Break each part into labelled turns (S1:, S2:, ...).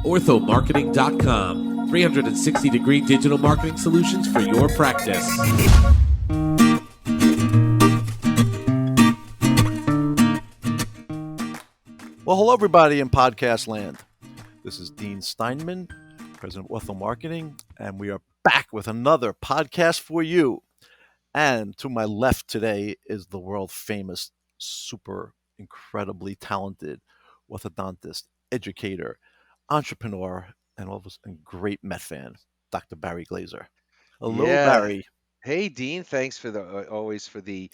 S1: orthomarketing.com. 360-degree digital marketing solutions for your practice.
S2: Well, hello, everybody in podcast land. This is Dean Steinman, President of Ortho Marketing, and we are back with another podcast for you. And to my left today is the world famous, super incredibly talented orthodontist, educator, entrepreneur, and great Met fan, Dr. Barry Glaser. Hello,
S3: Yeah.
S2: Barry.
S3: Hey, Dean. Thanks for the always for the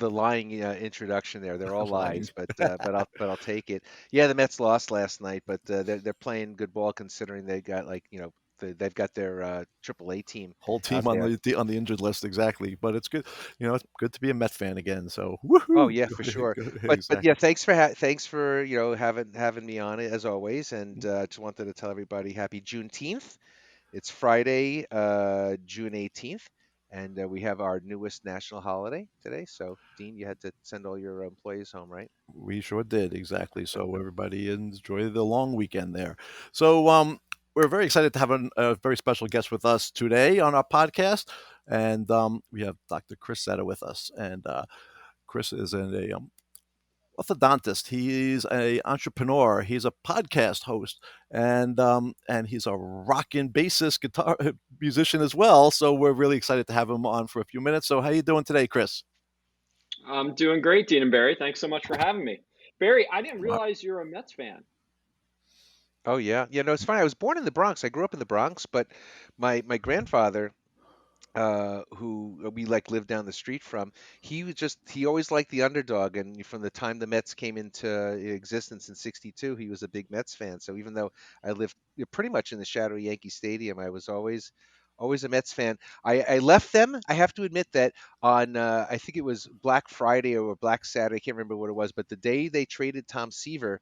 S3: lying introduction there. They're all lies, but I'll take it. Yeah, the Mets lost last night, but they're playing good ball considering they got they've got their AAA team
S2: Whole
S3: out
S2: team on
S3: there.
S2: the injured list, exactly. But it's good, it's good to be a Met fan again. So
S3: Oh
S2: woohoo!
S3: yeah, for sure. But
S2: Exactly.
S3: yeah, thanks for having me on it as always, and just wanted to tell everybody happy Juneteenth. It's Friday, June 18th, and we have our newest national holiday today. So, Dean, you had to send all your employees home, right?
S2: We sure did, exactly. So everybody enjoy the long weekend there. So we're very excited to have a very special guest with us today on our podcast, and we have Dr. Chris Cetta with us. And Chris is a orthodontist. He's a entrepreneur. He's a podcast host, and he's a rockin' bassist, guitar musician as well. So we're really excited to have him on for a few minutes. So how you doing today, Chris?
S4: I'm doing great, Dean and Barry. Thanks so much for having me. Barry, I didn't
S2: Rock.
S4: realize you're a Mets fan.
S3: Oh yeah, yeah. No, it's funny. I was born in the Bronx. I grew up in the Bronx, but my grandfather, who we lived down the street from, he always liked the underdog, and from the time the Mets came into existence in '62, he was a big Mets fan. So even though I lived pretty much in the shadow of Yankee Stadium, I was always a Mets fan. I left them. I have to admit that on I think it was Black Friday or Black Saturday. I can't remember what it was, but the day they traded Tom Seaver,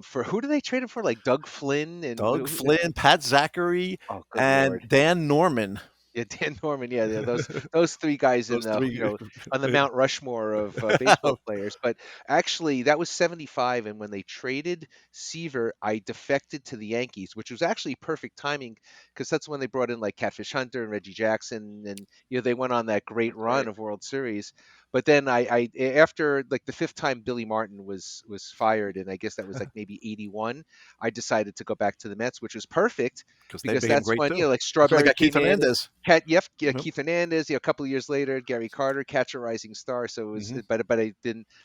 S3: for who did they trade him for? Like Doug Flynn and
S2: Doug Flynn, Pat Zachary,
S3: oh, good
S2: and
S3: lord.
S2: Dan Norman.
S3: Yeah, Dan Norman. Yeah, those three guys in
S2: Those three.
S3: on the Mount Rushmore of baseball players. But actually, that was '75, and when they traded Seaver, I defected to the Yankees, which was actually perfect timing because that's when they brought in like Catfish Hunter and Reggie Jackson, and they went on that great run
S4: Right.
S3: of World Series. But then after like the fifth time Billy Martin was fired, and I guess that was like maybe '81, I decided to go back to the Mets, which was perfect
S2: Because they
S3: because
S2: became
S3: that's
S2: great
S3: when
S2: too.
S3: like
S2: That's when they
S3: Strawberry
S2: got Keith
S3: came in.
S2: Hernandez. Yep.
S3: Keith Hernandez. A couple of years later, Gary Carter, catch a rising star. So it was,
S2: Mm-hmm.
S3: but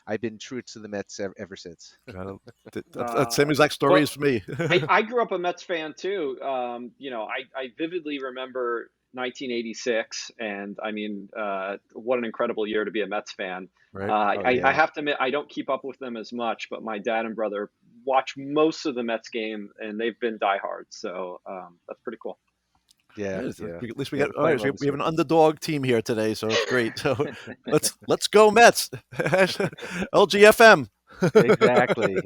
S3: I've been true to the Mets ever since.
S2: That same exact story
S4: Well,
S2: is for me.
S4: I grew up a Mets fan too. I vividly remember 1986, and I mean, what an incredible year to be a Mets fan.
S2: Right.
S3: Oh
S4: I
S3: yeah,
S4: have to admit, I don't keep up with them as much, but my dad and brother watch most of the Mets game, and they've been diehards. So that's pretty cool.
S3: yeah,
S2: At
S3: yeah.
S2: least we
S3: Yeah,
S2: got
S3: they're playing well
S2: we
S3: this
S2: have
S3: year.
S2: an underdog team here today, so it's great. So let's go Mets. LGFM.
S3: Exactly.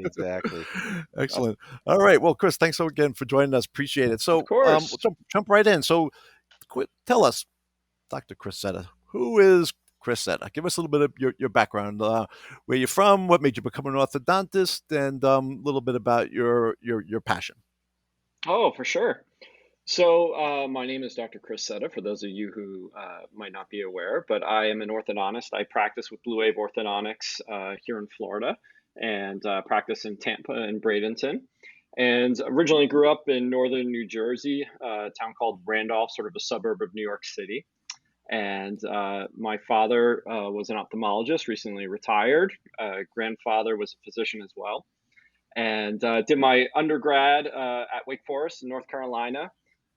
S2: Excellent. All right. Well, Chris, thanks so again for joining us. Appreciate it.
S4: Of
S2: So
S4: course.
S2: jump right in. So tell us, Dr. Chris Cetta, who is Chris Cetta? Give us a little bit of your background, where you're from, what made you become an orthodontist, and a little bit about your passion.
S4: Oh, for sure. So, my name is Dr. Chris Cetta, for those of you who might not be aware, but I am an orthodontist. I practice with Blue Wave Orthodontics here in Florida and practice in Tampa and Bradenton. And originally grew up in northern New Jersey, a town called Randolph, sort of a suburb of New York City. And my father was an ophthalmologist, recently retired. Grandfather was a physician as well. And did my undergrad at Wake Forest in North Carolina.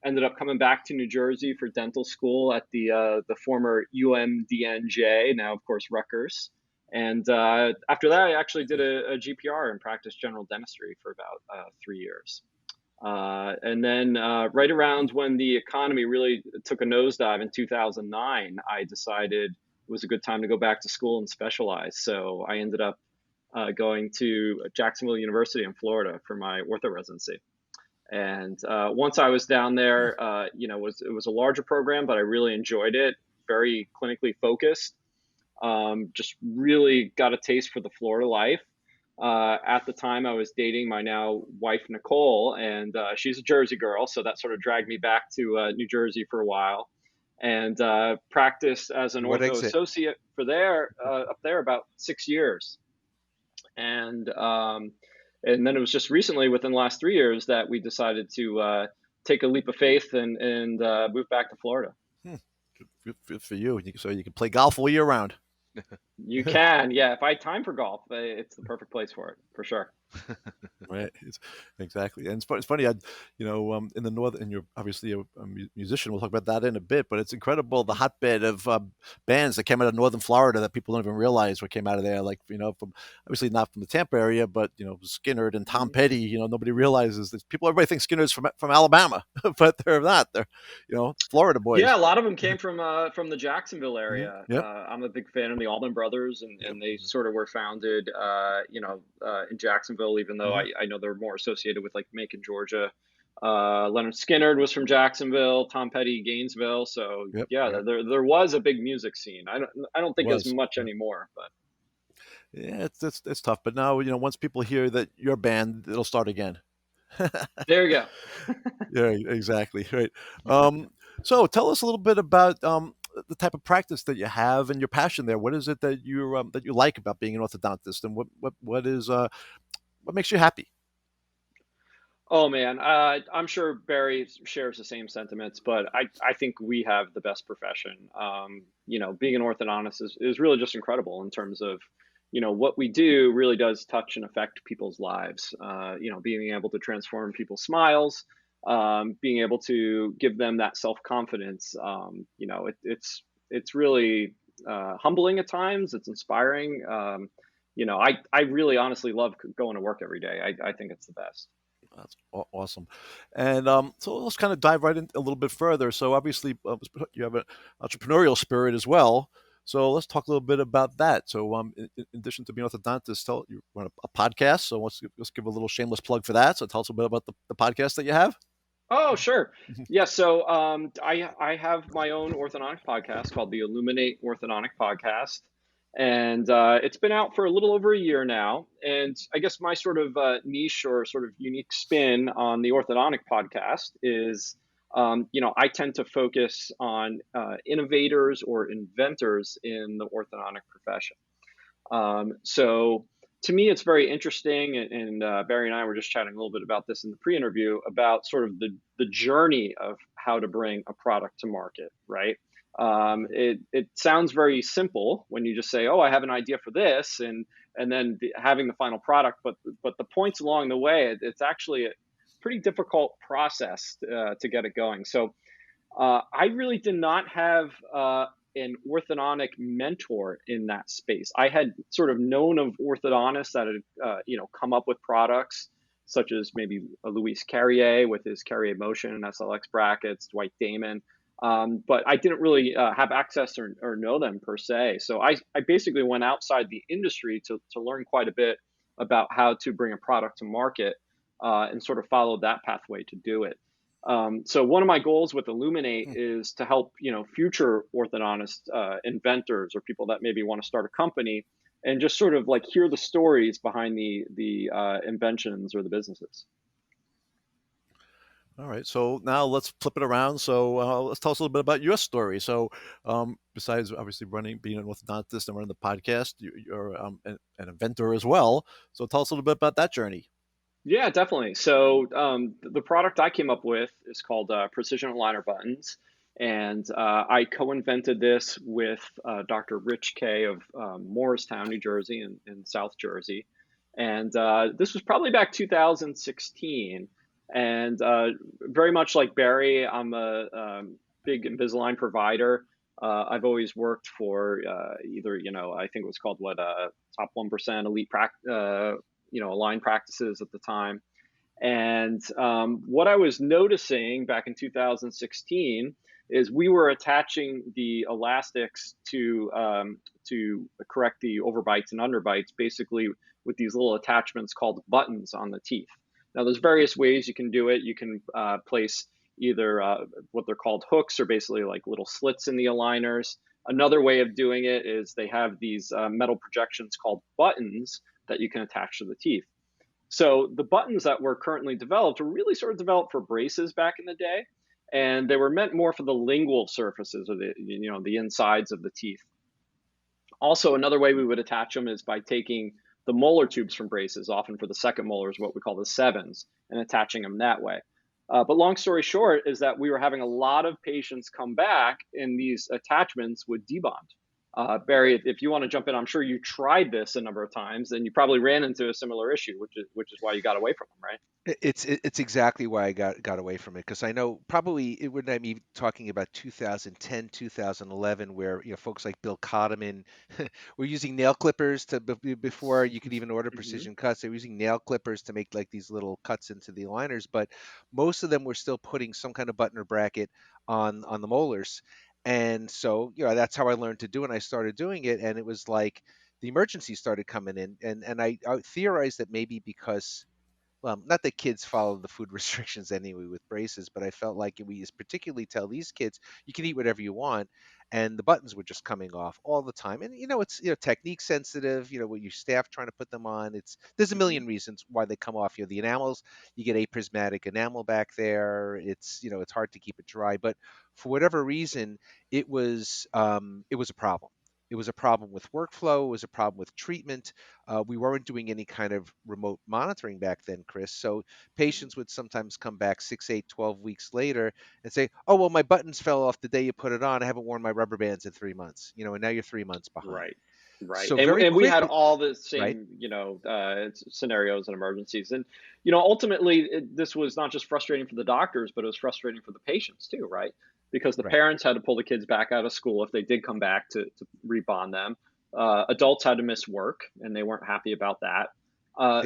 S4: Ended up coming back to New Jersey for dental school at the former UMDNJ, now of course Rutgers. And after that, I actually did a GPR and practiced general dentistry for about 3 years. And then right around when the economy really took a nosedive in 2009, I decided it was a good time to go back to school and specialize. So I ended up going to Jacksonville University in Florida for my ortho residency. And once I was down there, it was a larger program, but I really enjoyed it. Very clinically focused. Just really got a taste for the Florida life. At the time, I was dating my now wife, Nicole, and she's a Jersey girl. So that sort of dragged me back to New Jersey for a while and practiced as an
S3: What
S4: ortho
S3: exit?
S4: associate for there, up there about 6 years. And and then it was just recently, within the last 3 years, that we decided to take a leap of faith and move back to Florida.
S2: Good for you. So you can play golf all year round.
S4: You can, yeah. If I had time for golf, it's the perfect place for it, for sure.
S2: Right. Exactly. And it's funny, in the north, and you're obviously a musician. We'll talk about that in a bit, but it's incredible the hotbed of bands that came out of northern Florida that people don't even realize what came out of there. Like, from obviously not from the Tampa area, but, Skinner and Tom Petty, nobody realizes that everybody thinks Skinner's from Alabama, but they're not. They're, Florida boys.
S4: Yeah, a lot of them came from the Jacksonville area.
S2: Yep.
S4: I'm a big fan of the Allman Brothers, and they sort of were founded, in Jacksonville, even though I know they're more associated with like Macon, Georgia. Leonard Skinner was from Jacksonville, Tom Petty, Gainesville. So
S2: Yep.
S4: there was a big music scene. I don't think as much anymore, but
S2: yeah, it's tough. But now, once people hear that your band, it'll start again.
S4: there you go.
S2: Yeah, exactly. Right. So tell us a little bit about the type of practice that you have and your passion there. What is it that you like about being an orthodontist, and what makes you happy?
S4: Oh man, I'm sure Barry shares the same sentiments, but I think we have the best profession. Being an orthodontist is really just incredible in terms of, what we do really does touch and affect people's lives. Being able to transform people's smiles, being able to give them that self-confidence. It's really humbling at times. It's inspiring. I really honestly love going to work every day. I think it's the best.
S2: That's awesome. And so let's kind of dive right in a little bit further. So obviously, you have an entrepreneurial spirit as well. So let's talk a little bit about that. So in addition to being an orthodontist, you run a podcast. So let's give a little shameless plug for that. So tell us a bit about the podcast that you have.
S4: Oh, sure. Yeah. So I have my own orthodontic podcast called the Illuminate Orthodontic Podcast. And it's been out for a little over a year now. And I guess my sort of niche or sort of unique spin on the orthodontic podcast is, I tend to focus on innovators or inventors in the orthodontic profession. So to me, it's very interesting. And Barry and I were just chatting a little bit about this in the pre-interview about sort of the journey of how to bring a product to market, right? It sounds very simple when you just say, "Oh, I have an idea for this," and then having the final product. But the points along the way, it's actually a pretty difficult process to get it going. So I really did not have an orthodontic mentor in that space. I had sort of known of orthodontists that had come up with products such as maybe a Louis Carrier with his Carrier Motion and SLX brackets, Dwight Damon. But I didn't really have access or know them per se. So I basically went outside the industry to learn quite a bit about how to bring a product to market and sort of follow that pathway to do it. So one of my goals with Illuminate is to help, future orthodontist inventors or people that maybe want to start a company and just sort of like hear the stories behind the inventions or the businesses.
S2: All right. So now let's flip it around. So let's tell us a little bit about your story. So besides obviously being an orthodontist and running the podcast, you're an inventor as well. So tell us a little bit about that journey.
S4: Yeah, definitely. So the product I came up with is called Precision Aligner Buttons. And I co-invented this with Dr. Rich Kay of Morristown, New Jersey in South Jersey. And this was probably back 2016. And very much like Barry, I'm a big Invisalign provider. I've always worked for either, I think it was called top 1% elite Align practices at the time. And what I was noticing back in 2016 is we were attaching the elastics to correct the overbites and underbites, basically with these little attachments called buttons on the teeth. Now, there's various ways you can do it. You can place either what they're called hooks, or basically like little slits in the aligners. Another way of doing it is they have these metal projections called buttons, that you can attach to the teeth. So the buttons that were currently developed were really sort of developed for braces back in the day, and they were meant more for the lingual surfaces, or the insides of the teeth. Also, another way we would attach them is by taking the molar tubes from braces, often for the second molars, what we call the sevens, and attaching them that way. But long story short is that we were having a lot of patients come back and these attachments would debond. Barry, if you want to jump in, I'm sure you tried this a number of times and you probably ran into a similar issue, which is why you got away from them, right?
S3: It's exactly why I got away from it, because I know probably it wouldn't be talking about 2010, 2011, where folks like Bill Cotterman were using nail clippers before you could even order precision cuts. They were using nail clippers to make like these little cuts into the aligners, but most of them were still putting some kind of button or bracket on the molars. And so that's how I learned to do it. And I started doing it, and it was like the emergency started coming in, and I theorized that maybe because, well, not that kids follow the food restrictions anyway with braces, but I felt like we particularly tell these kids you can eat whatever you want, and the buttons were just coming off all the time. And it's technique sensitive. With your staff trying to put them on, there's a million reasons why they come off. The enamels, you get aprismatic enamel back there. It's hard to keep it dry, but for whatever reason, it was a problem. It was a problem with workflow. It was a problem with treatment. We weren't doing any kind of remote monitoring back then, Chris. So patients would sometimes come back 6, 8, 12 weeks later and say, oh, well, my buttons fell off the day you put it on. I haven't worn my rubber bands in 3 months, and now you're 3 months behind.
S4: Right.
S3: So
S4: and we had
S3: quickly,
S4: all the
S3: right?
S4: same, scenarios and emergencies. And, ultimately, this was not just frustrating for the doctors, but it was frustrating for the patients too, right? Because the
S3: Right.
S4: parents had to pull the kids back out of school if they did come back to rebond them. Adults had to miss work, and they weren't happy about that.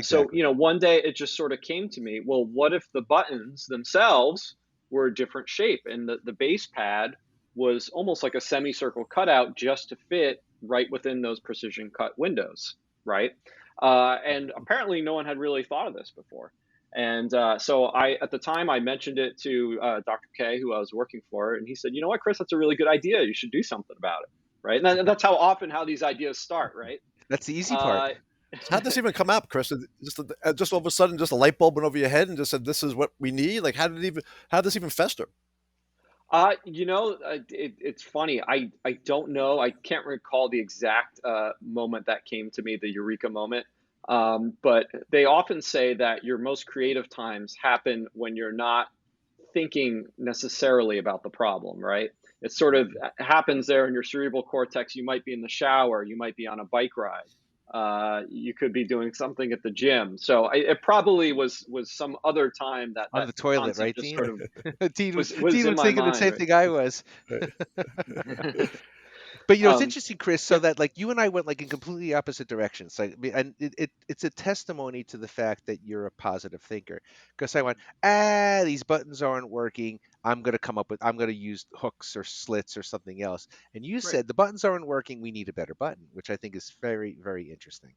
S4: So,
S3: Exactly.
S4: one day it just sort of came to me, well, what if the buttons themselves were a different shape, and the base pad was almost like a semicircle cutout just to fit right within those precision cut windows, right? And apparently no one had really thought of this before. And so at the time, I mentioned it to Dr. K, who I was working for, and he said, you know what, Chris, that's a really good idea. You should do something about it, right? And that's how these ideas start, right?
S3: That's the easy part.
S2: How'd this even come up, Chris? Just all of a sudden, just a light bulb went over your head and just said, "This is what we need." Like, how did this even fester?
S4: It's funny. I don't know. I can't recall the exact moment that came to me, the eureka moment. But they often say that your most creative times happen when you're not thinking necessarily about the problem, right? It sort of happens there in your cerebral cortex. You might be in the shower, you might be on a bike ride, you could be doing something at the gym. So it probably was some other time that
S3: On the toilet, right,
S4: just
S3: Dean?
S4: sort of
S3: Dean was
S4: in my
S3: thinking the
S4: mind,
S3: same
S4: right?
S3: thing I was. But it's interesting, Chris, so
S4: yeah.
S3: that like you and I went like in completely opposite directions. Like, and it's a testimony to the fact that you're a positive thinker. Because I went, these buttons aren't working. I'm gonna use hooks or slits or something else. And you
S4: Right.
S3: said the buttons aren't working. We need a better button, which I think is very, very interesting.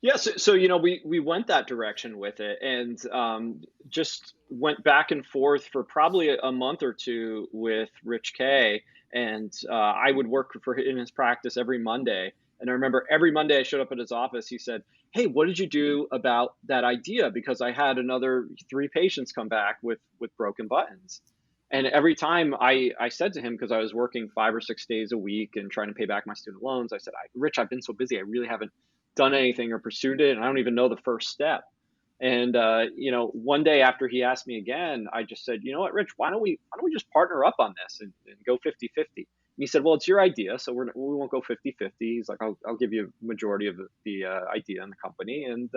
S4: Yeah, so we went that direction with it, and just went back and forth for probably a month or two with Rich K, and I would work in his practice every Monday. And I remember every Monday I showed up at his office. He said, "Hey, what did you do about that idea?" Because I had another 3 patients come back with broken buttons. And every time I said to him, because I was working 5 or 6 days a week and trying to pay back my student loans, I said, Rich, I've been so busy, I really haven't done anything or pursued it, and I don't even know the first step. And one day after he asked me again, I just said, you know what, Rich, why don't we just partner up on this and go 50-50? And he said, well, it's your idea, so we won't go 50-50. He's like, I'll give you a majority of the idea in the company, and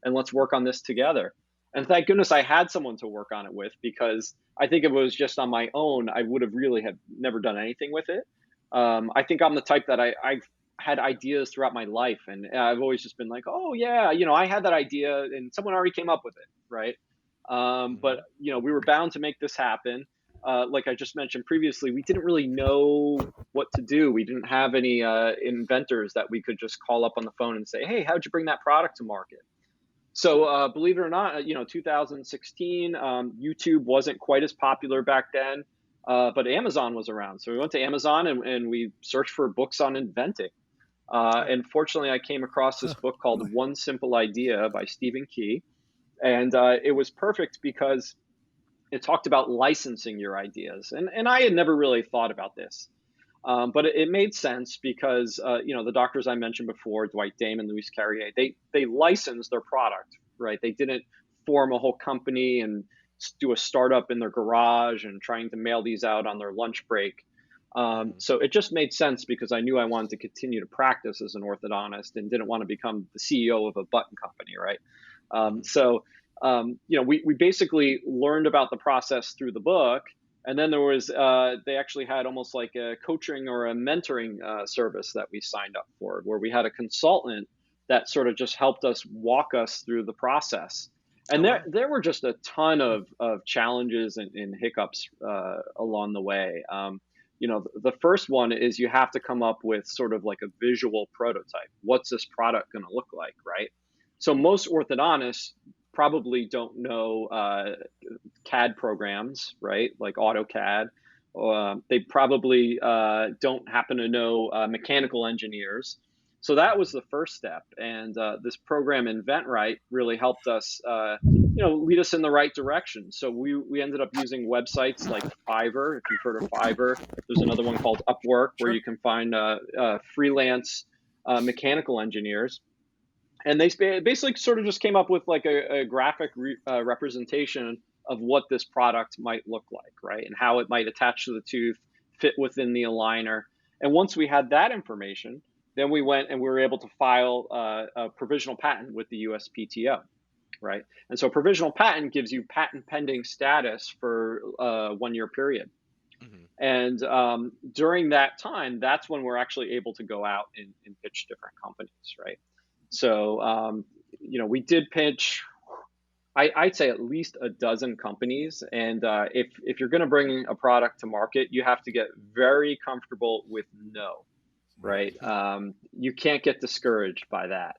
S4: let's work on this together. And thank goodness I had someone to work on it with, because I think if it was just on my own, I would have really have never done anything with it. I think I'm the type that I've had ideas throughout my life, and I've always just been like, oh yeah, I had that idea and someone already came up with it, right? But we were bound to make this happen. Like I just mentioned previously, we didn't really know what to do. We didn't have any inventors that we could just call up on the phone and say, hey, how'd you bring that product to market? So believe it or not, 2016, YouTube wasn't quite as popular back then, but Amazon was around. So we went to Amazon and we searched for books on inventing. And fortunately, I came across this book called One Simple Idea by Stephen Key. And it was perfect because it talked about licensing your ideas. And I had never really thought about this. But it made sense because, the doctors I mentioned before, Dwight Damon, Louis Carrier, they licensed their product, right? They didn't form a whole company and do a startup in their garage and trying to mail these out on their lunch break. So it just made sense because I knew I wanted to continue to practice as an orthodontist and didn't want to become the CEO of a button company, right? We basically learned about the process through the book. And then there was, they actually had almost like a coaching or a mentoring service that we signed up for, where we had a consultant that sort of just helped us walk us through the process. And there were just a ton of challenges and hiccups along the way. The first one is you have to come up with sort of like a visual prototype. What's this product going to look like, right? So most orthodontists probably don't know CAD programs, right? Like AutoCAD. They probably don't happen to know mechanical engineers. So that was the first step. And this program, InventRight, really helped us, lead us in the right direction. So we ended up using websites like Fiverr. If you've heard of Fiverr, there's another one called Upwork where you can find freelance mechanical engineers. And they basically sort of just came up with like a graphic representation of what this product might look like, right? And how it might attach to the tooth, fit within the aligner. And once we had that information, then we went and we were able to file a provisional patent with the USPTO, right? And so provisional patent gives you patent pending status for a 1-year period. And during that time, that's when we're actually able to go out and pitch different companies, right? So, we did pitch, I'd say at least a dozen companies. And if you're going to bring a product to market, you have to get very comfortable with no, right? You can't get discouraged by that.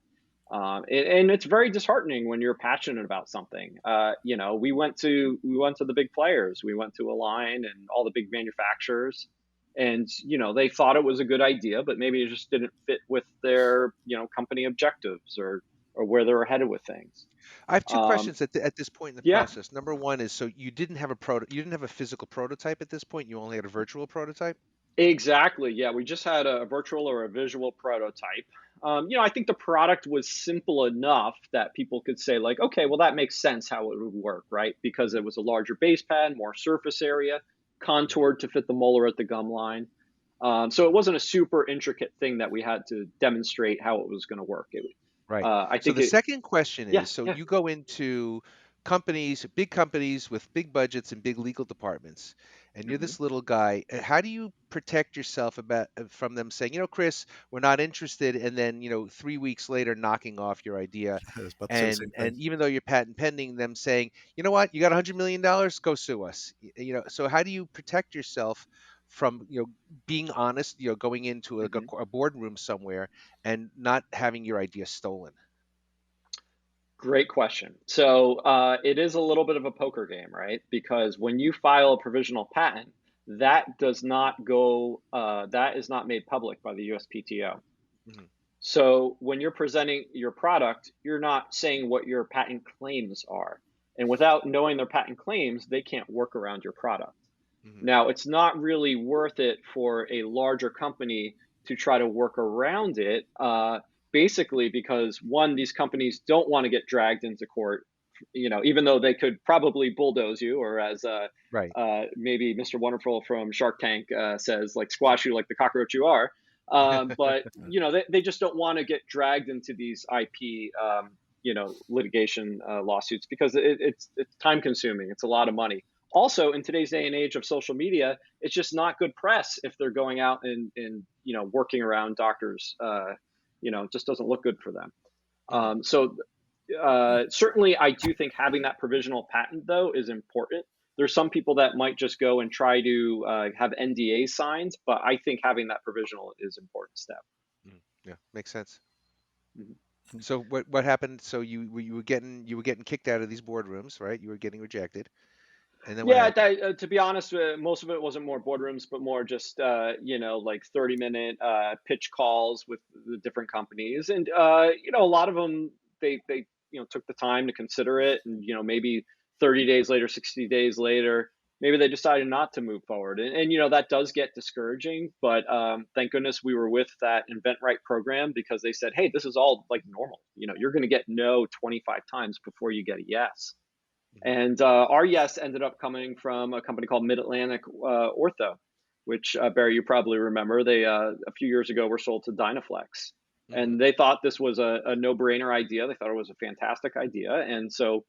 S4: And it's very disheartening when you're passionate about something. We went to the big players. We went to Align and all the big manufacturers. And, they thought it was a good idea, but maybe it just didn't fit with their, company objectives or where they were headed with things.
S3: I have two questions at this point in the
S4: Yeah.
S3: process. Number one is, so you didn't have a physical prototype at this point. You only had a virtual prototype.
S4: Exactly. Yeah, we just had a virtual or a visual prototype. I think the product was simple enough that people could say like, okay, well, that makes sense how it would work, right? Because it was a larger base pad, more surface area, contoured to fit the molar at the gum line. So it wasn't a super intricate thing that we had to demonstrate how it was going to work.
S3: Right.
S4: I
S3: So
S4: think
S3: the second question
S4: yeah,
S3: is, so
S4: yeah.
S3: you go into big companies with big budgets and big legal departments, and you're
S4: Mhm.
S3: this little guy. How do you protect yourself from them saying, Chris, we're not interested, and then 3 weeks later knocking off your idea,
S2: I was about to say the same
S3: and
S2: thing.
S3: even though you're patent pending, them saying, you know what, you got $100 million, go sue us. So how do you protect yourself from being honest, going into
S4: Mhm.
S3: a boardroom somewhere and not having your idea stolen?
S4: Great question. So it is a little bit of a poker game, right? Because when you file a provisional patent, that does not go, that is not made public by the USPTO.
S3: Mhm.
S4: So when you're presenting your product, you're not saying what your patent claims are. And without knowing their patent claims, they can't work around your product.
S3: Mhm.
S4: Now, it's not really worth it for a larger company to try to work around it, basically because one, these companies don't want to get dragged into court, even though they could probably bulldoze you, or as
S3: Right.
S4: maybe Mr. Wonderful from Shark Tank says, like squash you like the cockroach you are. But they just don't want to get dragged into these IP litigation lawsuits because it's time consuming. It's a lot of money. Also, in today's day and age of social media, it's just not good press if they're going out and working around doctors. It just doesn't look good for them.
S3: Mhm.
S4: Certainly, I do think having that provisional patent though is important. There's some people that might just go and try to have NDA signed, but I think having that provisional is an important step.
S3: Yeah, makes sense.
S4: Mhm.
S3: So what happened? So you were getting kicked out of these boardrooms, right? You were getting rejected. And then what
S4: Yeah,
S3: happened?
S4: to be honest, most of it wasn't more boardrooms, but more just like 30-minute pitch calls with the different companies, and a lot of them they took the time to consider it, and maybe 30 days later, 60 days later, maybe they decided not to move forward, and that does get discouraging. But thank goodness we were with that Invent Right program, because they said, hey, this is all like normal. You're going to get no 25 times before you get a yes.
S3: Mhm.
S4: And our yes ended up coming from a company called Mid Atlantic Ortho, which Barry, you probably remember. They a few years ago were sold to Dynaflex,
S3: Mhm.
S4: and they thought this was a no-brainer idea. They thought it was a fantastic idea, and so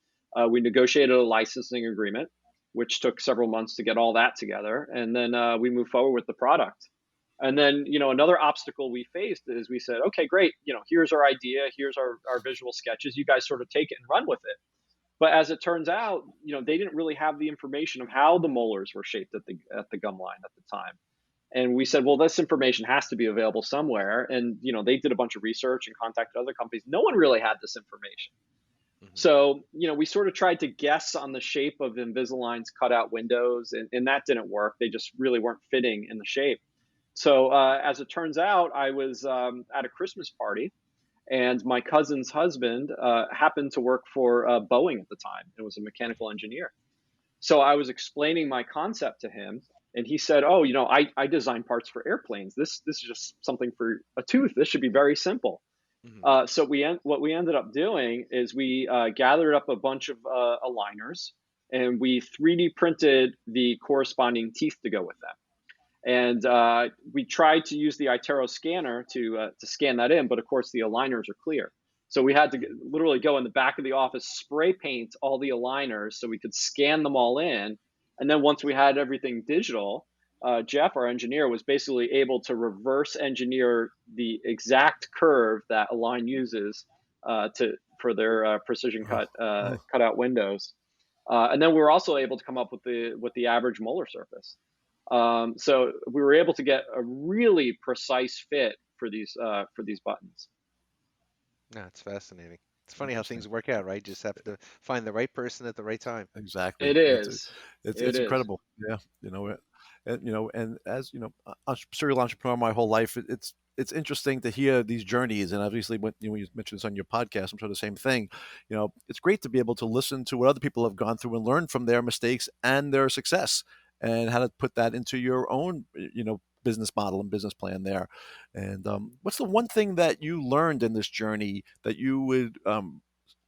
S4: we negotiated a licensing agreement, which took several months to get all that together, and then we moved forward with the product. And then, another obstacle we faced is we said, okay, great, here's our idea, here's our visual sketches. You guys sort of take it and run with it. But as it turns out, they didn't really have the information of how the molars were shaped at the gum line at the time. And we said, well, this information has to be available somewhere. And they did a bunch of research and contacted other companies. No one really had this information.
S3: Mhm.
S4: So we sort of tried to guess on the shape of Invisalign's cutout windows, and that didn't work. They just really weren't fitting in the shape. So as it turns out, I was at a Christmas party, and my cousin's husband happened to work for Boeing at the time and was a mechanical engineer. So I was explaining my concept to him, and he said, "Oh, I design parts for airplanes. This is just something for a tooth. This should be very simple."
S3: Mhm.
S4: So what we ended up doing is we gathered up a bunch of aligners, and we 3D printed the corresponding teeth to go with them. And we tried to use the iTero scanner to scan that in, but of course the aligners are clear. So we had to literally go in the back of the office, spray paint all the aligners so we could scan them all in. And then once we had everything digital, Jeff, our engineer, was basically able to reverse engineer the exact curve that Align uses for their precision cutout windows. And then we were also able to come up with the average molar surface. So we were able to get a really precise fit for these buttons.
S3: No, it's fascinating. It's funny how
S2: Interesting.
S3: things work out, right? Just have to find the right person at the right time.
S2: Exactly.
S4: It is. It
S2: It's
S4: is.
S2: incredible. Yeah. And as serial entrepreneur my whole life, it's interesting to hear these journeys. And obviously, when you mentioned this on your podcast, I'm sure the same thing. It's great to be able to listen to what other people have gone through and learn from their mistakes and their success, and how to put that into your own, business model and business plan there. And what's the one thing that you learned in this journey that you would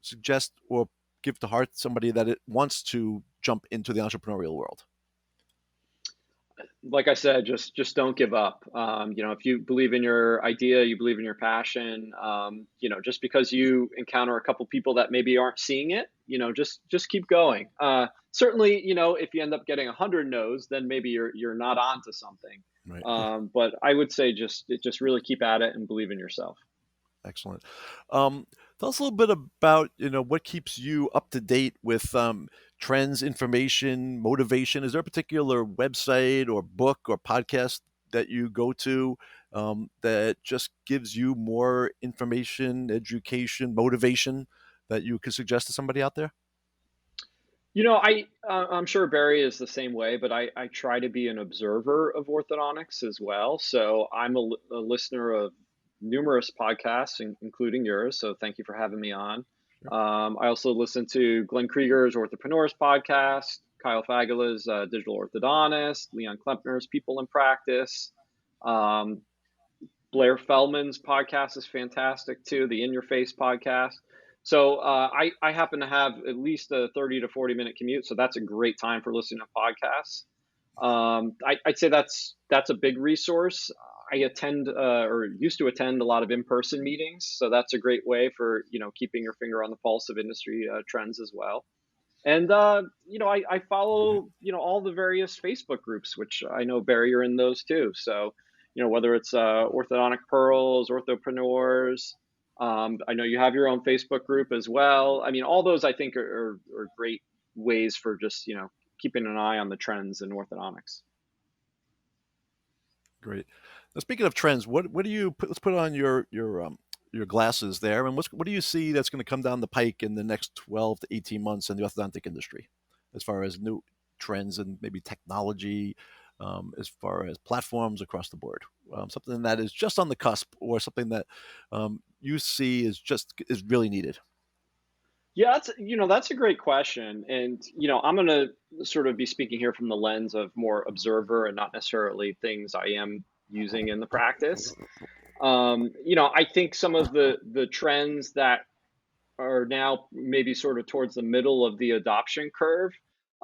S2: suggest or give to heart somebody that it wants to jump into the entrepreneurial world?
S4: Like I said, just don't give up. If you believe in your idea, you believe in your passion. Just because you encounter a couple people that maybe aren't seeing it, just keep going. Certainly, if you end up getting 100 no's, then maybe you're not onto something.
S2: Right.
S4: But I would say just really keep at it and believe in yourself.
S2: Excellent. Tell us a little bit about what keeps you up to date with trends, information, motivation. Is there a particular website or book or podcast that you go to that just gives you more information, education, motivation that you could suggest to somebody out there?
S4: I'm sure Barry is the same way, but I try to be an observer of orthodontics as well. So I'm a listener of numerous podcasts, including yours. So thank you for having me on. I also listen to Glenn Krieger's Entrepreneurs podcast, Kyle Fagula's Digital Orthodontist, Leon Klempner's People in Practice. Um, Blair Feldman's podcast is fantastic too, the In Your Face podcast. So I happen to have at least a 30 to 40-minute commute, so that's a great time for listening to podcasts. I'd say that's a big resource. I attend or used to attend a lot of in-person meetings, so that's a great way for keeping your finger on the pulse of industry trends as well. And I follow all the various Facebook groups, which I know Barry, you're in those too. So whether it's Orthodontic Pearls, Orthopreneurs, I know you have your own Facebook group as well. I mean, all those I think are great ways for just keeping an eye on the trends in orthodontics.
S2: Great. Now, speaking of trends, what do you put? Let's put on your glasses there, and what do you see that's going to come down the pike in the next 12 to 18 months in the orthodontic industry, as far as new trends in maybe technology, as far as platforms across the board? Something that is just on the cusp, or something that you see is really needed.
S4: Yeah, that's a great question. And I'm going to sort of be speaking here from the lens of more observer and not necessarily things I am using in the practice. I think some of the trends that are now maybe sort of towards the middle of the adoption curve.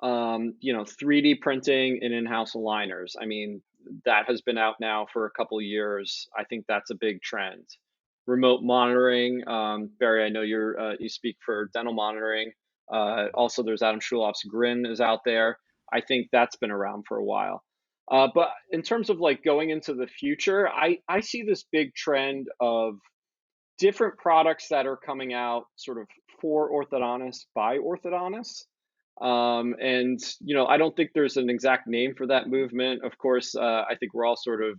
S4: 3D printing and in-house aligners. I mean, that has been out now for a couple of years. I think that's a big trend. Remote monitoring. Barry, I know you speak for dental monitoring. Also, there's Adam Schulhoff's Grin is out there. I think that's been around for a while. But in terms of like going into the future, I see this big trend of different products that are coming out sort of for orthodontists by orthodontists. And I don't think there's an exact name for that movement. Of course, I think we're all sort of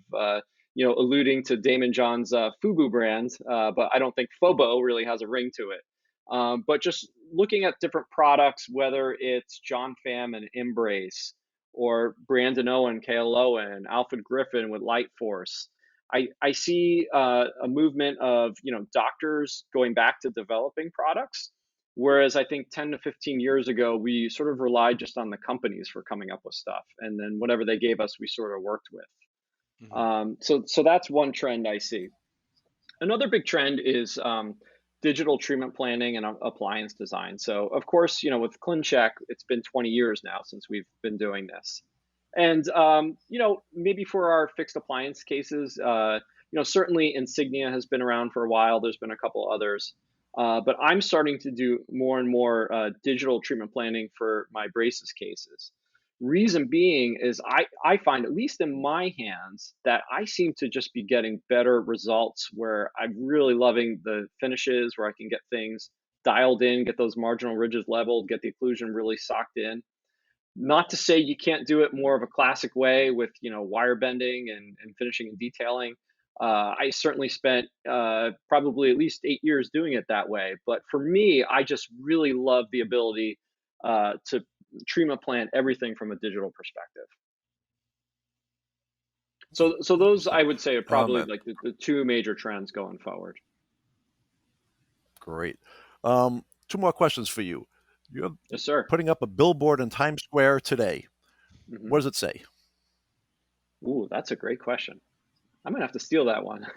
S4: alluding to Damon John's FUBU brand, but I don't think FOBO really has a ring to it. But just looking at different products, whether it's John Pham and Embrace, or Brandon Owen, KL Owen, Alfred Griffin with Light Force. I see a movement of doctors going back to developing products, whereas I think 10 to 15 years ago we sort of relied just on the companies for coming up with stuff, and then whatever they gave us we sort of worked with. So that's one trend I see. Another big trend is digital treatment planning and appliance design. So of course, with ClinCheck, it's been 20 years now since we've been doing this. And, maybe for our fixed appliance cases, certainly Insignia has been around for a while. There's been a couple others. But I'm starting to do more and more digital treatment planning for my braces cases. Reason being is I find, at least in my hands, that I seem to just be getting better results where I'm really loving the finishes, where I can get things dialed in, get those marginal ridges leveled, get the occlusion really socked in. Not to say you can't do it more of a classic way with wire bending and finishing and detailing. I certainly spent probably at least 8 years doing it that way. But for me, I just really love the ability to treatment plan everything from a digital perspective. So those I would say are probably like the two major trends going forward.
S2: Great. Two more questions for you.
S4: Yes, sir.
S2: Putting up a billboard in Times Square today.
S4: Mm-hmm.
S2: What does it say?
S4: Ooh, that's a great question. I'm gonna have to steal that one.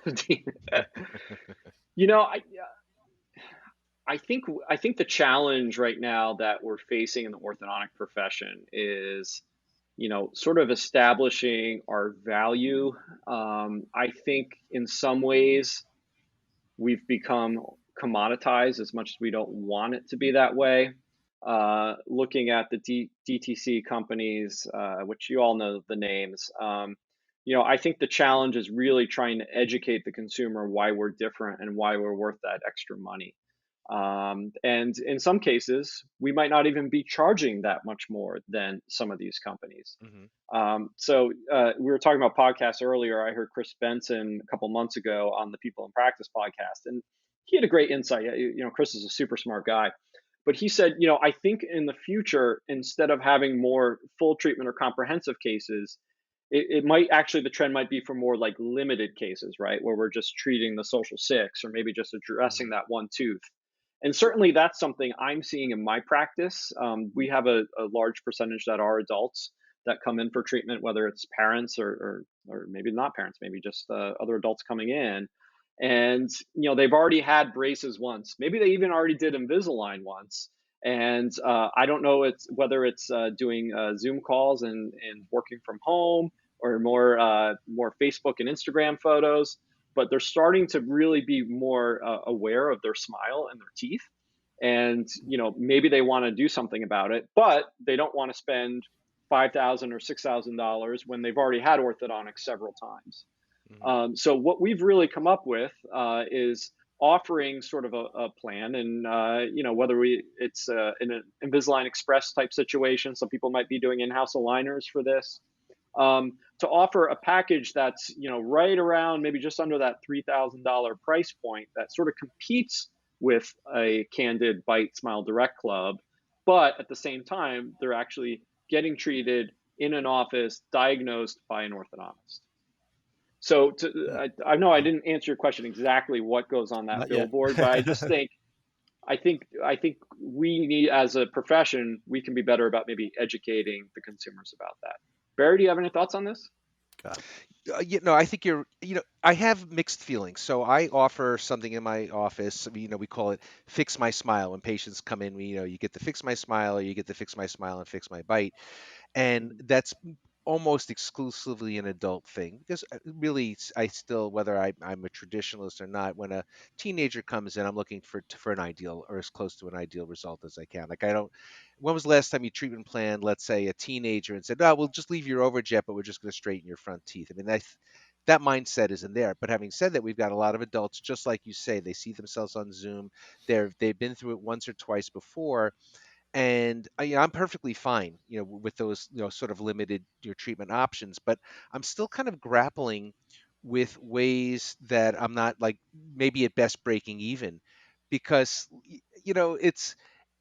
S4: I think the challenge right now that we're facing in the orthodontic profession is, sort of establishing our value. I think in some ways we've become commoditized as much as we don't want it to be that way. Looking at the DTC companies, which you all know the names, I think the challenge is really trying to educate the consumer why we're different and why we're worth that extra money. And in some cases, we might not even be charging that much more than some of these companies. So we were talking about podcasts earlier. I heard Chris Benson a couple months ago on the People in Practice podcast, and he had a great insight. Chris is a super smart guy. But he said, I think in the future, instead of having more full treatment or comprehensive cases, it might actually, the trend might be for more like limited cases, right? Where we're just treating the social six or maybe just addressing that one tooth. And certainly that's something I'm seeing in my practice. We have a large percentage that are adults that come in for treatment, whether it's parents or maybe not parents, maybe just other adults coming in. And, they've already had braces once. Maybe they even already did Invisalign once. And I don't know whether it's doing Zoom calls and working from home or more Facebook and Instagram photos, but they're starting to really be more aware of their smile and their teeth. And, maybe they want to do something about it, but they don't want to spend $5,000 or $6,000 when they've already had orthodontics several times. So what we've really come up with is offering sort of a plan, and whether it's in an Invisalign Express type situation, some people might be doing in-house aligners for this, to offer a package that's right around maybe just under that $3,000 price point that sort of competes with a Candid Bite Smile Direct Club, but at the same time they're actually getting treated in an office, diagnosed by an orthodontist. So I know I didn't answer your question exactly what goes on that
S2: Not yet.
S4: billboard, but I just think I think we need, as a profession, we can be better about maybe educating the consumers about that. Barry, do you have any thoughts on this?
S2: God.
S3: I think I have mixed feelings. So I offer something in my office. We call it Fix My Smile. When patients come in, you get the Fix My Smile, or you get the Fix My Smile and Fix My Bite. And that's almost exclusively an adult thing, because really, I still, whether I'm a traditionalist or not, when a teenager comes in, I'm looking for an ideal, or as close to an ideal result as I can. Like, I don't. When was the last time you treatment planned, let's say, a teenager and said, "Oh, we'll just leave your overjet, but we're just going to straighten your front teeth"? I mean, that mindset isn't there. But having said that, we've got a lot of adults, just like you say, they see themselves on Zoom. They've been through it once or twice before, and I'm perfectly fine, with those, sort of limited your treatment options. But I'm still kind of grappling with ways that I'm not, like, maybe at best breaking even, because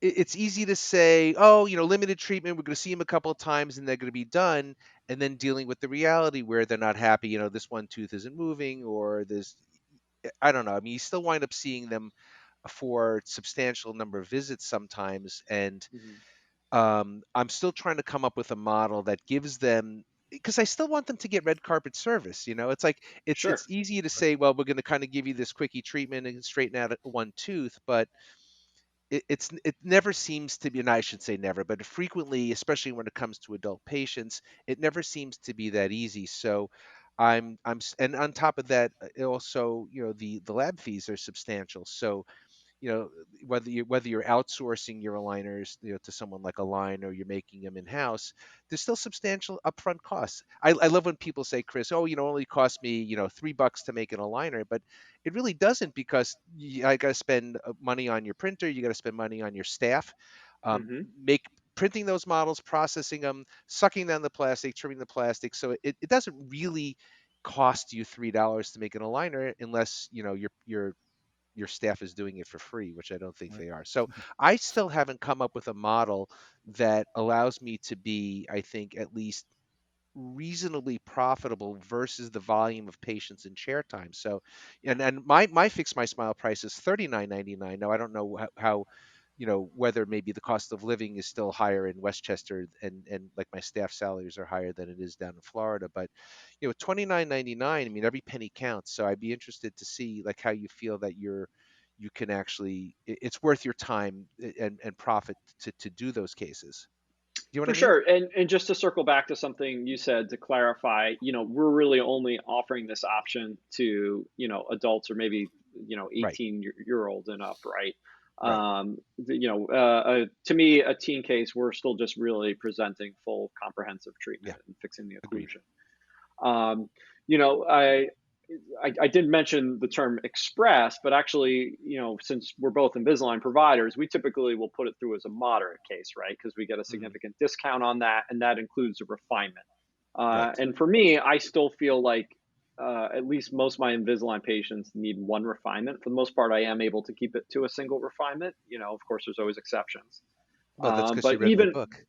S3: it's easy to say, oh, limited treatment, we're going to see them a couple of times and they're going to be done, and then dealing with the reality where they're not happy. This one tooth isn't moving, or this, I don't know. I mean, you still wind up seeing them for substantial number of visits sometimes, and
S4: Mm-hmm.
S3: I'm still trying to come up with a model that gives them, because I still want them to get red carpet service. It's like
S4: Sure.
S3: it's easy to say, well, we're going to kind of give you this quickie treatment and straighten out one tooth, but it never seems to be, and I should say never, but frequently, especially when it comes to adult patients, it never seems to be that easy. So and on top of that, also, the lab fees are substantial. So, you know whether you're outsourcing your aligners, to someone like Align, or you're making them in house, there's still substantial upfront costs. I love when people say, Chris, oh, it only cost me, $3 to make an aligner, but it really doesn't, because I got to spend money on your printer, you got to spend money on your staff,
S4: Mm-hmm.
S3: make printing those models, processing them, sucking down the plastic, trimming the plastic. So it doesn't really cost you $3 to make an aligner, unless your staff is doing it for free, which I don't think
S2: Right.
S3: they are. So I still haven't come up with a model that allows me to be, I think, at least reasonably profitable versus the volume of patients and chair time. So, and my Fix My Smile price is $39.99. Now, I don't know how whether maybe the cost of living is still higher in Westchester, and like my staff salaries are higher than it is down in Florida, but $29.99, I mean, every penny counts. So I'd be interested to see, like, how you feel that you can actually, it's worth your time and profit to do those cases. Do you know what
S4: For
S3: I mean?
S4: sure. And just to circle back to something you said, to clarify, we're really only offering this option to, adults, or maybe,
S3: Right,
S4: 18-year old and up, right?
S3: right,
S4: To me, a teen case, we're still just really presenting full comprehensive
S3: yeah,
S4: treatment and fixing the
S3: agreed.
S4: occlusion. Um, you know, I did mention the term express, but actually, since we're both Invisalign providers, we typically will put it through as a moderate case, right? Because we get a
S3: Hmm.
S4: significant discount on that, and that includes a refinement.
S3: Right.
S4: And for me, I still feel like at least most of my Invisalign patients need one refinement. For the most part, I am able to keep it to a single refinement. Of course, there's always exceptions.
S3: Well, that's because you
S4: But
S3: read my
S4: even
S3: book.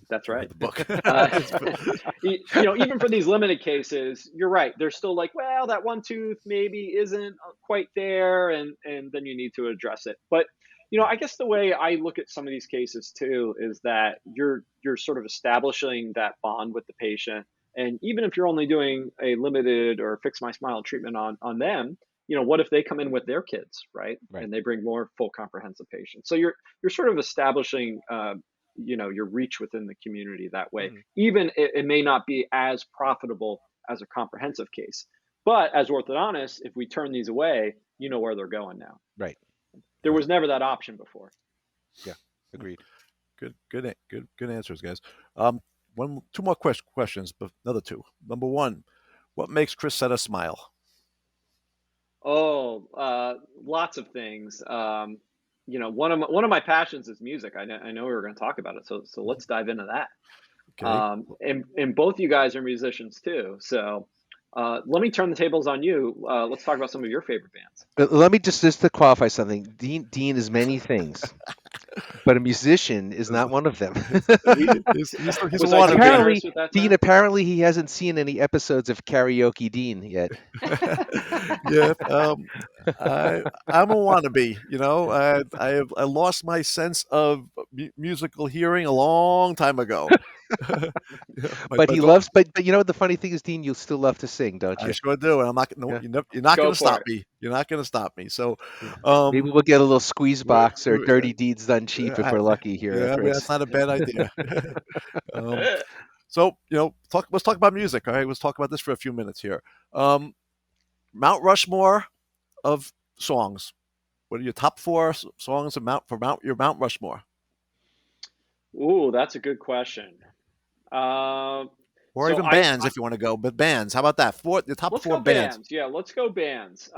S4: That's
S2: I read
S4: right.
S2: the book.
S4: Uh, even for these limited cases, you're right. They're still like, well, that one tooth maybe isn't quite there, and then you need to address it. But I guess the way I look at some of these cases too is that you're sort of establishing that bond with the patient, and even if you're only doing a limited or Fix My Smile treatment on them, what if they come in with their kids, right?
S3: Right.
S4: And they bring more full comprehensive patients. So you're sort of establishing your reach within the community that way.
S3: Hmm.
S4: Even it may not be as profitable as a comprehensive case, but as orthodontists, if we turn these away, you know where they're going now.
S3: Right.
S4: There
S3: Right.
S4: was never that option before.
S3: Yeah. Agreed.
S2: Good answers, guys. Two more questions, but another two. Number one, what makes Chris Cetta smile?
S4: Oh, lots of things. One of my passions is music. I know we were going to talk about it, so let's dive into that.
S2: Okay.
S4: And both you guys are musicians too, so let me turn the tables on you. Let's talk about some of your favorite bands.
S3: Let me just to qualify something. Dean is many things. but a musician is not one of them.
S2: He's a
S4: Was I too
S2: wannabe.
S4: generous with that
S3: Dean,
S4: term?
S3: apparently he hasn't seen any episodes of Karaoke Dean yet.
S2: Yeah, I'm a wannabe. I lost my sense of musical hearing a long time ago.
S3: But
S2: But
S3: he loves. But you know what the funny thing is, Dean, you still love to sing, don't
S2: I
S3: you?
S2: sure do, and I'm not. No,
S3: Yeah.
S2: you're not going
S4: Go
S2: to
S4: for
S2: stop
S4: it.
S2: me. You're not going to stop me. So,
S3: Yeah. Maybe
S2: um,
S3: we'll get a little squeeze
S2: we're-
S3: box or
S2: we're-
S3: dirty deeds done cheap if
S2: I,
S3: we're lucky here,
S2: yeah, I mean, that's
S3: Chris.
S2: not a bad idea. um, so, let's talk about music. All right, let's talk about this for a few minutes here. Um, Mount Rushmore of songs. What are your top four songs of your Mount Rushmore?
S4: Ooh, that's a good question.
S2: Or
S4: So
S2: even bands if you want to go, but bands. How about that? The top
S4: let's
S2: four
S4: go
S2: bands.
S4: bands. Yeah, let's go bands.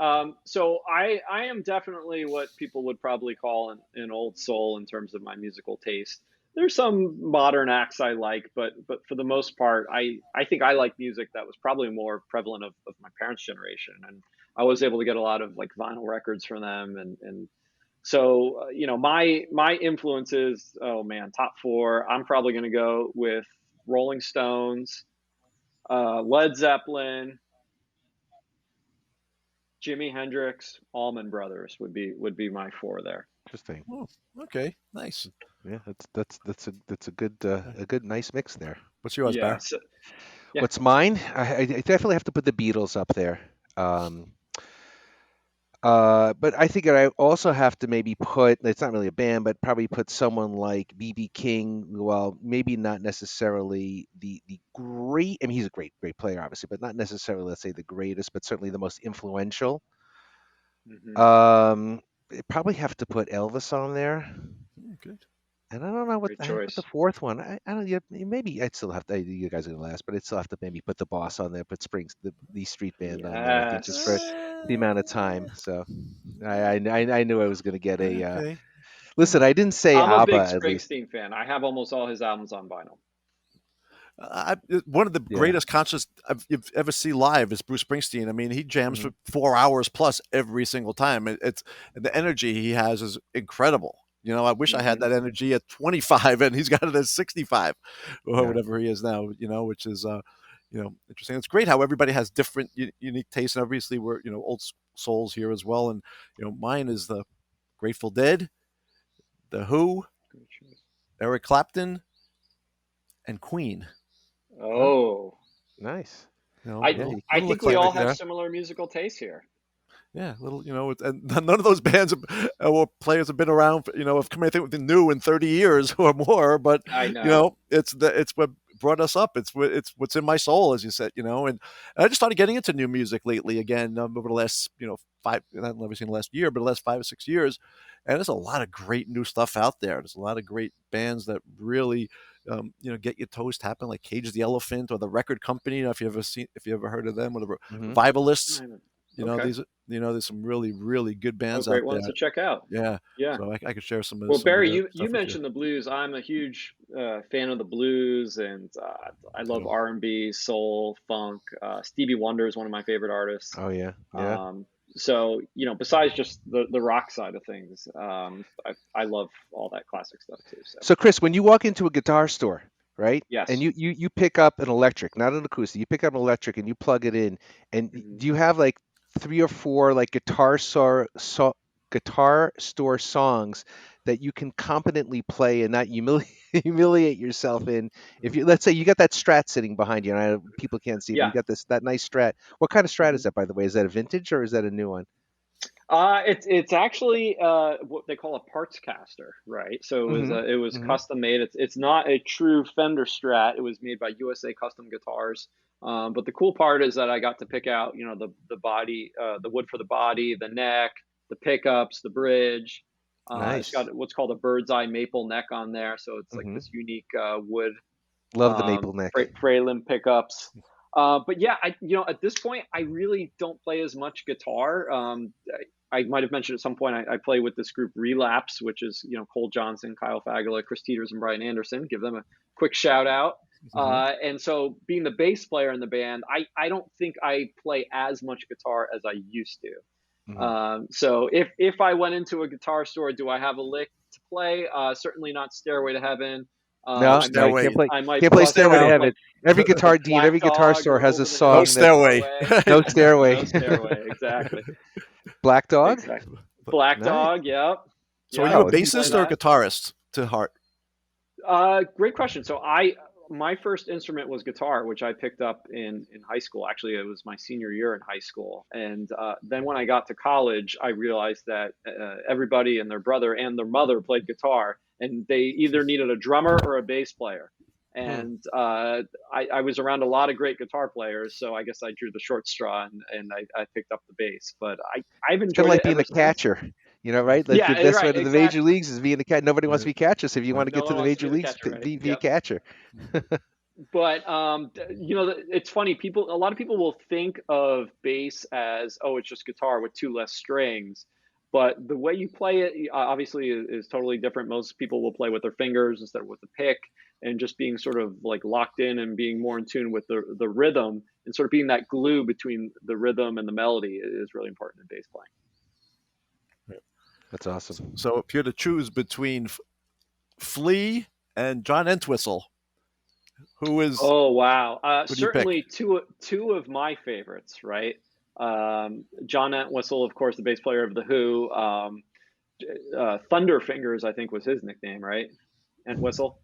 S4: So I am definitely what people would probably call an old soul in terms of my musical taste. There's some modern acts I like, but for the most part, I think I like music that was probably more prevalent of my parents' generation, and I was able to get a lot of like vinyl records from them, and so my influences. Oh man, top four. I'm probably going to go with Rolling Stones, Led Zeppelin, Jimi Hendrix, Allman Brothers would be my four there.
S3: Interesting.
S2: Oh, okay, nice.
S3: Yeah, that's a good nice mix there.
S2: What's yours,
S4: Yeah.
S2: Bear?
S4: So, yeah.
S3: What's mine? I definitely have to put the Beatles up there. Um, but I think I also have to maybe put, it's not really a band, but probably put someone like B.B. King. Well, maybe not necessarily the great. I mean, he's a great player, obviously, but not necessarily, let's say, the greatest, but certainly the most influential.
S4: Hmm.
S3: Probably have to put Elvis on there.
S2: Good.
S3: And I don't know what
S4: Great
S3: the
S4: choice.
S3: fourth one. I don't. Yeah, maybe I'd still have to. You guys are gonna last, but I'd still have to maybe put the Boss on there, put the Street Band on there. I think just for
S4: Yes.
S3: the amount of time. So I knew I was gonna get a.
S2: Okay.
S3: Listen, I didn't say
S4: I'm a
S3: ABBA
S4: big
S3: at least.
S4: Springsteen fan. I have almost all his albums on vinyl.
S2: One of the
S3: Yeah.
S2: greatest concerts you've ever see live is Bruce Springsteen. I mean, he jams
S3: Mhm.
S2: for 4 hours plus every single time. It's the energy he has is incredible. I wish I had
S4: Hmm.
S2: that energy at 25, and he's got it at 65 or
S3: Yeah.
S2: whatever he is now. Which is interesting. It's great how everybody has different unique tastes, and obviously we're old souls here as well. And mine is the Grateful Dead, the Who,
S4: Great choice.
S2: Eric Clapton, and Queen.
S3: Oh,
S4: Oh,
S3: nice.
S4: I
S3: Yeah.
S4: I
S2: Little
S4: think we
S2: eclectic
S4: all have
S2: there.
S4: similar musical tastes here.
S2: Yeah, little, and none of those bands or players have been around. Have come, I think, within new in 30 years or more. But
S4: I know.
S2: it's what brought us up. It's what's in my soul, as you said. And I just started getting into new music lately again over the last five. Not obviously in the last year, but the last 5 or 6 years. And there's a lot of great new stuff out there. There's a lot of great bands that really, get your toes tapping, like Cage the Elephant or the Record Company. If you ever heard of them, or the
S3: Hmm.
S2: Revivalists.
S4: Okay.
S2: There's some really, really good
S4: Oh,
S2: bands out
S4: great ones
S2: there.
S4: to check out.
S2: Yeah.
S4: Yeah.
S2: So I could share some of
S4: Well, Barry,
S2: the
S4: you
S2: stuff with you.
S4: mentioned the blues. I'm a huge fan of the blues, and I love R&B, soul, funk. Stevie Wonder is one of my favorite artists.
S3: Oh yeah. Yeah.
S4: Um, so besides just the rock side of things, I love all that classic stuff too. So
S3: So Chris, when you walk into a guitar store, right? And
S4: yes.
S3: you pick up an electric, not an acoustic. You pick up an electric and you plug it in. And
S4: Mhm.
S3: do you have like three or four like guitar store songs that you can competently play and not humiliate yourself in? If you, let's say you got that Strat sitting behind you, and people can't see, but
S4: Yeah.
S3: you got that nice Strat. What kind of Strat
S4: Mhm.
S3: is that, by the way? Is that a vintage or is that a new one?
S4: It's actually what they call a parts caster, right? So
S3: Mm-hmm.
S4: it was
S3: Mm-hmm.
S4: custom made. It's not a true Fender Strat. It was made by USA Custom Guitars. But the cool part is that I got to pick out, the body, the wood for the body, the neck, the pickups, the bridge. It's
S3: Nice.
S4: got what's called a bird's eye maple neck on there, so it's like
S3: Mm-hmm.
S4: this unique wood
S3: Love the maple neck.
S4: Fralin pickups. But yeah, at this point, I really don't play as much guitar. I might have mentioned at some point I play with this group Relapse, which is Cole Johnson, Kyle Fagala, Chris Teeters, and Brian Anderson. Give them a quick shout out.
S2: Mhm.
S4: And so being the bass player in the band, I don't think I play as much guitar as I used to. So if I went into a guitar store, do I have a lick to play? Certainly not Stairway to Heaven.
S3: No,
S2: Stairway.
S3: you
S4: I might
S3: can't play
S4: bust
S3: Stairway to
S4: out,
S3: Heaven.
S4: like,
S3: Every guitar
S4: Black
S3: every guitar
S4: Dog
S3: store
S4: or
S3: has a
S4: Over the
S3: song
S2: No
S3: that
S2: Stairway.
S3: no Stairway.
S4: No Stairway, exactly.
S3: Black Dog?
S4: Exactly. Black
S3: Nice.
S4: Dog, yep.
S2: So are
S4: Yep,
S2: you a
S3: Oh,
S4: play
S2: bassist or a
S4: that.
S2: guitarist to heart?
S4: Great question. So my first instrument was guitar, which I picked up in high school. Actually, it was my senior year in high school. And then when I got to college, I realized that everybody and their brother and their mother played guitar, and they either needed a drummer or a bass player. And I was around a lot of great guitar players, so I guess I drew the short straw, and I picked up the bass. But I've
S3: It's kind of
S4: enjoyed
S3: like
S4: it
S3: being
S4: ever
S3: a
S4: since.
S3: catcher, right? Like the
S4: Yeah,
S3: best way
S4: right,
S3: to the major
S4: exactly.
S3: leagues is being a catcher. Nobody wants to be catcher, so if you want to
S4: No
S3: get to
S4: one
S3: the
S4: wants to
S3: major
S4: be the
S3: leagues,
S4: catcher, right?
S3: be a
S4: Yep.
S3: catcher.
S4: But it's funny. A lot of people will think of bass as, oh, it's just guitar with two less strings. But the way you play it, obviously, is totally different. Most people will play with their fingers instead of with the pick, and just being sort of like locked in and being more in tune with the rhythm, and sort of being that glue between the rhythm and the melody is really important in bass playing.
S3: That's awesome.
S2: So if you're to choose between Flea and John Entwistle, who is?
S4: Oh wow!
S2: Who do you pick?
S4: Certainly two of my favorites, right? John Entwistle, of course, the bass player of the Who. Thunderfingers, I think, was his nickname, right? Entwistle.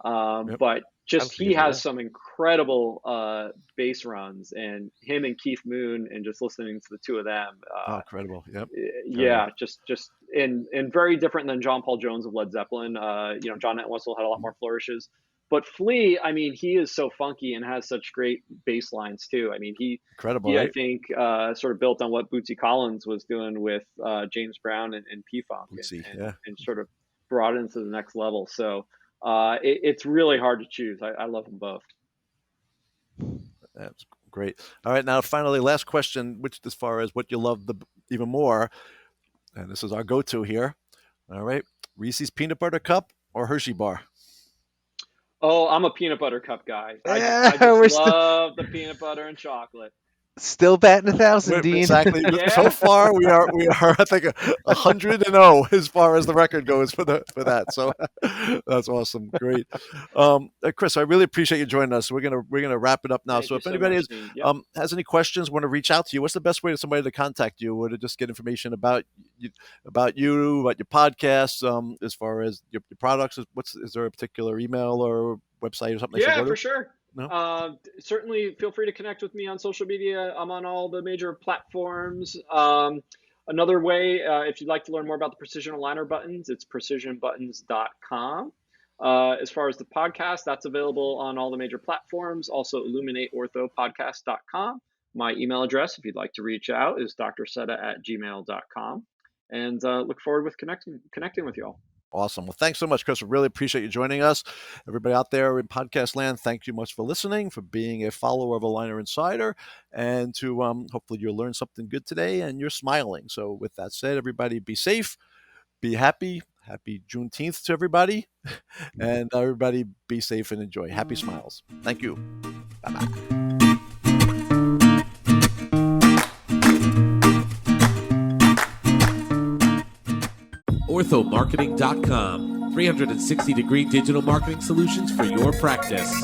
S2: Yep.
S4: But just he
S3: Thunderfingers,
S4: has
S3: yeah.
S4: some incredible bass runs, and him and Keith Moon, and just listening to the two of them.
S2: Incredible. Yep.
S4: Yeah, just and very different than John Paul Jones of Led Zeppelin. John Entwistle had a lot more flourishes. But Flea, I mean, he is so funky and has such great bass lines too. I mean, he
S2: Incredible, right?
S4: I think sort of built on what Bootsy Collins was doing with James Brown and P-Funk, and sort of brought it into the next level. So it's really hard to choose. I love them both.
S2: That's great. All right, now finally, last question, which as far as what you love even more, and this is our go-to here. All right, Reese's Peanut Butter Cup or Hershey Bar?
S4: Oh, I'm a peanut butter cup guy.
S3: Yeah,
S4: I just love the peanut butter and chocolate.
S3: Still batting 1,000, Dean.
S2: Exactly.
S4: Yeah.
S2: So far, we are I think 100-0 as far as the record goes for that. So that's awesome. Great, Chris. I really appreciate you joining us. We're gonna wrap it up now.
S4: Thank
S2: So
S4: you
S2: if
S4: so
S2: anybody
S4: much, Dean.
S2: has any questions, want to reach out to you, what's the best way to somebody to contact you, or to just get information about you, about your podcasts, as far as your products? Is there a particular email or website or something?
S4: Yeah, for sure.
S2: No?
S4: Certainly feel free to connect with me on social media. I'm on all the major platforms. Another way, if you'd like to learn more about the precision aligner buttons, it's precisionbuttons.com. As far as the podcast, that's available on all the major platforms. Also, illuminateorthopodcast.com. My email address, if you'd like to reach out, is drcetta@gmail.com. And look forward with connecting with you all.
S2: Awesome. Well, thanks so much, Chris. We really appreciate you joining us. Everybody out there in podcast land, thank you much for listening, for being a follower of Aligner Insider, and to hopefully you'll learn something good today and you're smiling. So with that said, everybody be safe, be happy. Happy Juneteenth to everybody. And everybody be safe and enjoy. Happy smiles. Thank you. Bye-bye.
S1: Orthomarketing.com. 360-degree digital marketing solutions for your practice.